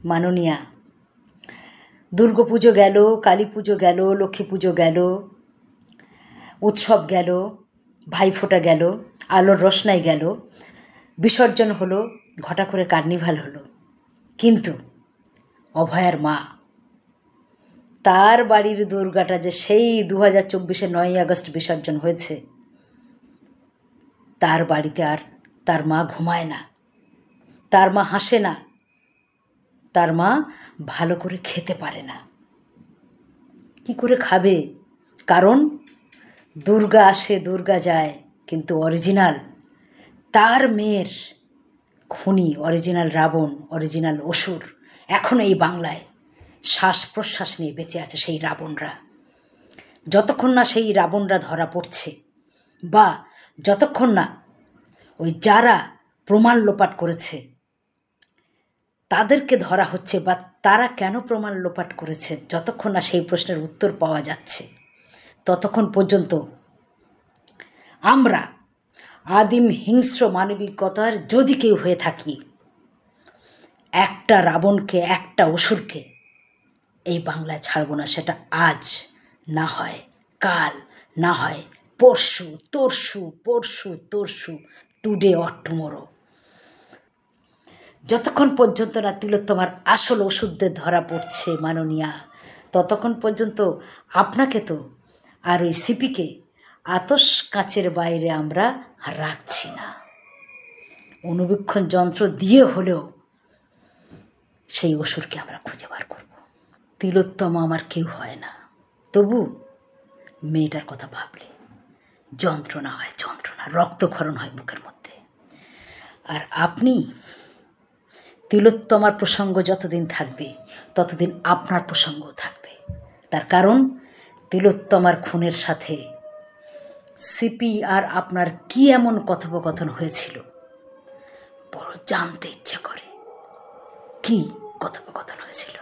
মাননীয়া, দুর্গাপুজো গেল, কালী পুজো গেল, লক্ষ্মী পুজো গেল, উৎসব গেল, ভাইফোঁটা গেল, আলোর রোশনাই গেল, বিসর্জন হলো, ঘটা করে কার্নিভাল হলো, কিন্তু অভয়ার মা, তার বাড়ির দুর্গাটা যে সেই 2024-এ 9ই আগস্ট বিসর্জন হয়েছে, তার বাড়িতে আর তার মা ঘুমায় না, তার মা হাসে না, তার মা ভালো করে খেতে পারে না। কি করে খাবে? কারণ দুর্গা আসে দুর্গা যায়, কিন্তু অরিজিনাল তার মেয়ের খুনি, অরিজিনাল রাবণ, অরিজিনাল অসুর এখনও এই বাংলায় শ্বাস প্রশ্বাস নিয়ে বেঁচে আছে। সেই রাবণরা, যতক্ষণ না সেই রাবণরা ধরা পড়ছে, বা যতক্ষণ না ওই যারা প্রমাণ লোপাট করেছে তাদেরকে ধরা হচ্ছে, বা তারা কেন প্রমাণ লোপাট করেছে, যতক্ষণ না সেই প্রশ্নের উত্তর পাওয়া যাচ্ছে, ততক্ষণ পর্যন্ত আমরা আদিম হিংস্র মানবিকতার যদি কেউ হয়ে থাকি, একটা রাবণকে, একটা অসুরকে এই বাংলায় ছাড়ব না। সেটা আজ না হয় কাল, না হয় পরশু, তরশু, টুডে অর টুমোরো। যতক্ষণ পর্যন্ত না তিলোত্তমার আসল ওষুধদের ধরা পড়ছে মাননীয়া, ততক্ষণ পর্যন্ত আপনাকে তো আর ওই সিপিকে আতস কাচের বাইরে আমরা রাখছি না। অনুবীক্ষণ যন্ত্র দিয়ে হলেও সেই অসুরকে আমরা খুঁজে বার করব। তিলোত্তমা আমার কেউ হয় না, তবু মেয়েটার কথা ভাবলে যন্ত্রণা হয়, যন্ত্রণা, রক্তক্ষরণ হয় বুকের মধ্যে। আর আপনি, তিলোত্তমার প্রসঙ্গ যতদিন থাকবে ততদিন আপনার প্রসঙ্গও থাকবে। তার কারণ তিলোত্তমার খুনের সাথে সিপি আর আপনার কি এমন কথোপকথন হয়েছিল, বড় জানতে ইচ্ছে করে। কি কথোপকথন হয়েছিল?